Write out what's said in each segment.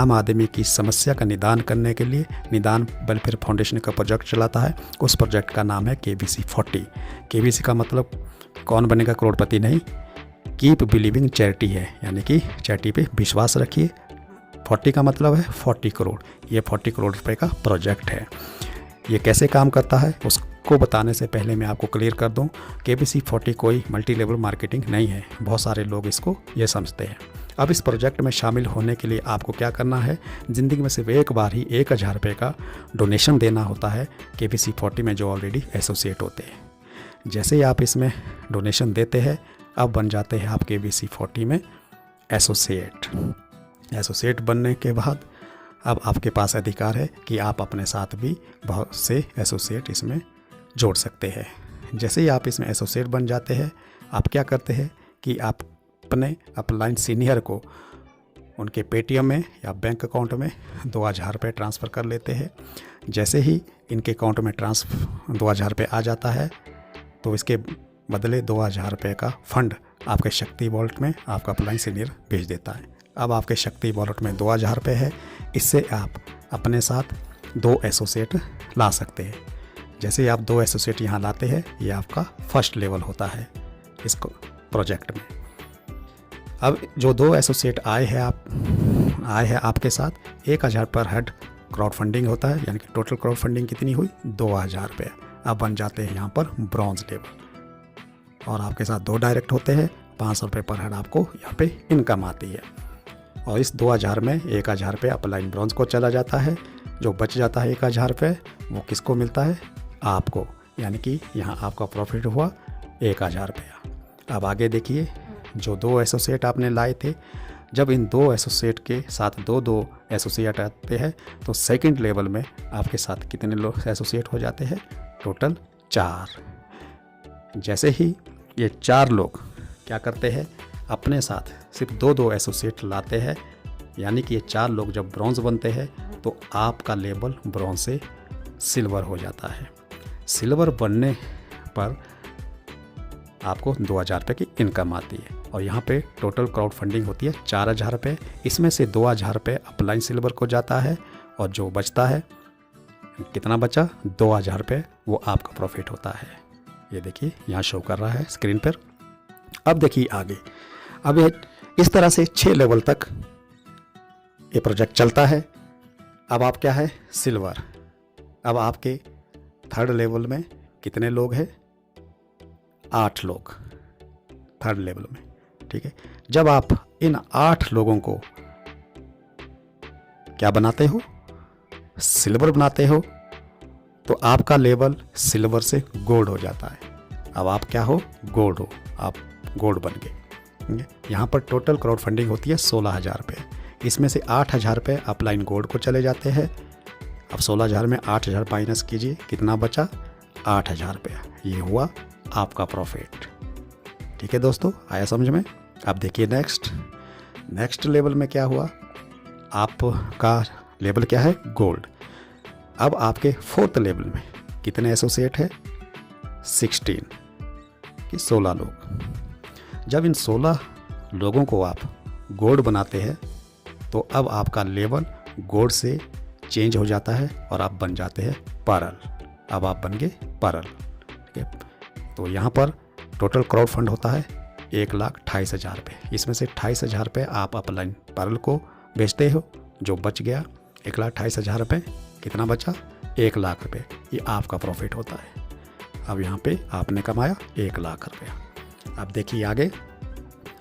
आम आदमी की समस्या का निदान करने के लिए निदान वेलफेयर फाउंडेशन का प्रोजेक्ट चलाता है। उस प्रोजेक्ट का नाम है KBC40। KBC का मतलब कौन बनेगा करोड़पति नहीं, कीप बिलीविंग चैरिटी है, यानी कि चैरिटी पे विश्वास रखिए। 40 का मतलब है 40 करोड़। ये 40 करोड़ रुपए का प्रोजेक्ट है। ये कैसे काम करता है उसको बताने से पहले मैं आपको क्लियर कर दूं, KBC40 कोई मल्टी लेवल मार्केटिंग नहीं है। बहुत सारे लोग इसको ये समझते हैं। अब इस प्रोजेक्ट में शामिल होने के लिए आपको क्या करना है, ज़िंदगी में सिर्फ एक बार ही 1000 रुपये का डोनेशन देना होता है KBC40 में जो ऑलरेडी एसोसिएट होते हैं। जैसे ही आप इसमें डोनेशन देते हैं, अब बन जाते हैं आप KBC40 में एसोसिएट बनने के बाद अब आपके पास अधिकार है कि आप अपने साथ भी बहुत से एसोसिएट इसमें जोड़ सकते हैं। जैसे ही आप इसमें एसोसिएट बन जाते हैं, आप क्या करते हैं कि आप अपने अपलाइन सीनियर को उनके पेटीएम में या बैंक अकाउंट में 2000 रुपये ट्रांसफ़र कर लेते हैं। जैसे ही इनके अकाउंट में 2000 रुपये आ जाता है, तो इसके बदले 2000 रुपये का फंड आपके शक्ति वॉलेट में आपका अपलाइन सीनियर भेज देता है। अब आपके शक्ति वॉलेट में 2000 रुपये है। इससे आप अपने साथ 2 एसोसिएट ला सकते हैं। जैसे आप 2 एसोसिएट यहाँ लाते हैं, ये आपका फर्स्ट लेवल होता है इस प्रोजेक्ट में। अब जो 2 एसोसिएट आए हैं आपके साथ, 1000 पर हेड क्राउड फंडिंग होता है, यानी कि टोटल क्राउड फंडिंग कितनी हुई 2000 रुपये। अब बन जाते हैं यहाँ पर ब्रॉन्ज लेवल और आपके साथ 2 डायरेक्ट होते हैं। 500 रुपये पर हेड आपको यहाँ पे इनकम आती है और इस 2000 में 1000 रुपये अपलाइन ब्रॉन्ज को चला जाता है। जो बच जाता है 1000 रुपये वो किसको मिलता है, आपको, यानी कि यहाँ आपका प्रॉफिट हुआ 1000 रुपया। अब आगे देखिए, जो 2 एसोसिएट आपने लाए थे, जब इन 2 एसोसिएट के साथ 2 एसोसिएट आते हैं तो सेकंड लेवल में आपके साथ कितने लोग एसोसिएट हो जाते हैं, टोटल 4। जैसे ही ये 4 लोग क्या करते हैं, अपने साथ सिर्फ 2 एसोसिएट लाते हैं, यानी कि ये 4 लोग जब ब्रॉन्ज बनते हैं तो आपका लेवल ब्रॉन्ज से सिल्वर हो जाता है। सिल्वर बनने पर आपको 2000 रुपये की इनकम आती है और यहाँ पे टोटल क्राउड फंडिंग होती है 4000 रुपये। इसमें से 2000 रुपये अपलाइन सिल्वर को जाता है और जो बचता है, कितना बचा, 2000 रुपये, वो आपका प्रॉफिट होता है। ये देखिए यहाँ शो कर रहा है स्क्रीन पर। अब देखिए आगे, अब ये इस तरह से 6 लेवल तक ये प्रोजेक्ट चलता है। अब आप क्या है, सिल्वर। अब आपके 3rd लेवल में कितने लोग हैं, 8 लोग 3rd लेवल में, ठीक है। जब आप इन 8 लोगों को क्या बनाते हो, सिल्वर बनाते हो, तो आपका लेवल सिल्वर से गोल्ड हो जाता है। अब आप क्या हो, गोल्ड हो, आप गोल्ड बन गए। यहाँ पर टोटल क्राउड फंडिंग होती है 16000 रुपये। इसमें से 8000 रुपये अपलाइन गोल्ड को चले जाते हैं। अब 16000 में 8000 माइनस कीजिए, कितना बचा, 8000 रुपया। ये हुआ आपका प्रॉफिट। ठीक है दोस्तों, आया समझ में। अब देखिए नेक्स्ट लेवल में क्या हुआ, आपका लेवल क्या है, गोल्ड। अब आपके 4th लेवल में कितने एसोसिएट है, 16 लोग। जब इन 16 लोगों को आप गोल्ड बनाते हैं तो अब आपका लेवल गोल्ड से चेंज हो जाता है और आप बन जाते हैं परल। अब आप बन गए परल, ठीक है। तो यहाँ पर टोटल क्राउड फंड होता है 1,28,000 रुपये। इसमें से 28,000 रुपये आप अपलाइन परल को बेचते हो, जो बच गया 1,28,000 रुपये। कितना बचा, 1 लाख रुपये। ये आपका प्रॉफिट होता है। अब यहाँ पे आपने कमाया 1 लाख रुपया। अब देखिए आगे,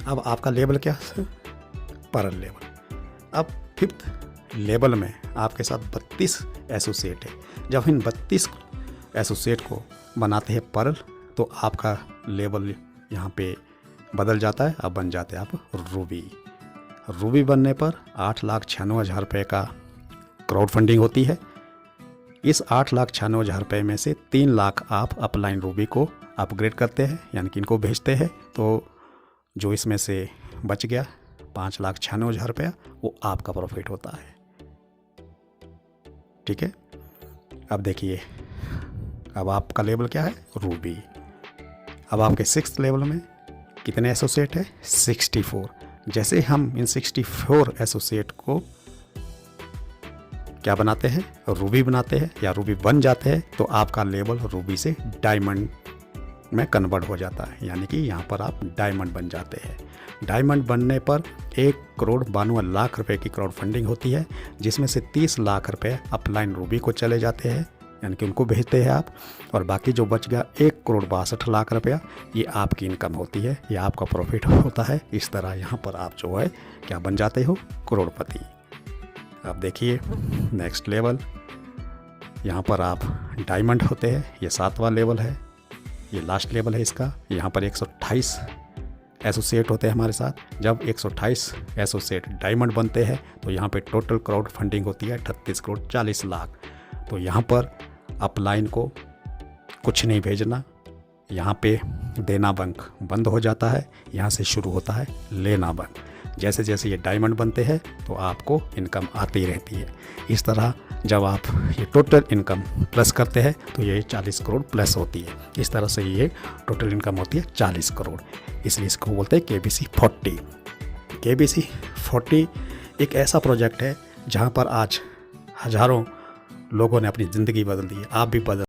अब आपका लेवल क्या है, परल लेवल। अब 5th लेवल में आपके साथ 32 एसोसिएट है। जब इन 32 एसोसिएट को बनाते हैं परल तो आपका लेवल यहाँ पे बदल जाता है। अब बन जाते हैं आप रूबी बनने पर 8,96,000 रुपये का क्राउड फंडिंग होती है। इस 8,96,000 रुपये में से 3 लाख आप अपलाइन रूबी को अपग्रेड करते हैं, यानी कि इनको भेजते हैं। तो जो इसमें से बच गया 5,96,000 रुपया, वो आपका प्रॉफिट होता है। ठीक है। अब देखिए, अब आपका लेवल क्या है, रूबी। अब आपके 6th लेवल में कितने एसोसिएट है, 64। जैसे हम इन 64 एसोसिएट को क्या बनाते हैं, रूबी बनाते हैं या रूबी बन जाते हैं, तो आपका लेवल रूबी से डायमंड में कन्वर्ट हो जाता है, यानी कि यहाँ पर आप डायमंड बन जाते हैं। डायमंड बनने पर 1,92,00,000 रुपए की क्राउड फंडिंग होती है, जिसमें से 30 लाख रुपए अपलाइन रूबी को चले जाते हैं, यानी कि उनको भेजते हैं आप, और बाकी जो बच गया 1,62,00,000 रुपया, ये आपकी इनकम होती है, ये आपका प्रॉफिट होता है। इस तरह यहाँ पर आप जो है क्या बन जाते हो, करोड़पति। अब देखिए नेक्स्ट लेवल, यहाँ पर आप डायमंड होते हैं, ये 7वां लेवल है, ये लास्ट लेवल है इसका। यहाँ पर 128 एसोसिएट होते हैं हमारे साथ। जब 128 एसोसिएट डायमंड बनते हैं तो यहाँ पे टोटल क्राउड फंडिंग होती है 38,40,00,000। तो यहाँ पर अपलाइन को कुछ नहीं भेजना, यहाँ पे देना बैंक बंद हो जाता है, यहाँ से शुरू होता है लेना बैंक। जैसे जैसे ये डायमंड बनते हैं तो आपको इनकम आती रहती है। इस तरह जब आप ये टोटल इनकम प्लस करते हैं तो ये 40 करोड़ प्लस होती है। इस तरह से ये टोटल इनकम होती है 40 करोड़, इसलिए इसको बोलते हैं KBC 40। KBC 40 एक ऐसा प्रोजेक्ट है जहाँ पर आज हज़ारों लोगों ने अपनी ज़िंदगी बदल दी है, आप भी बदल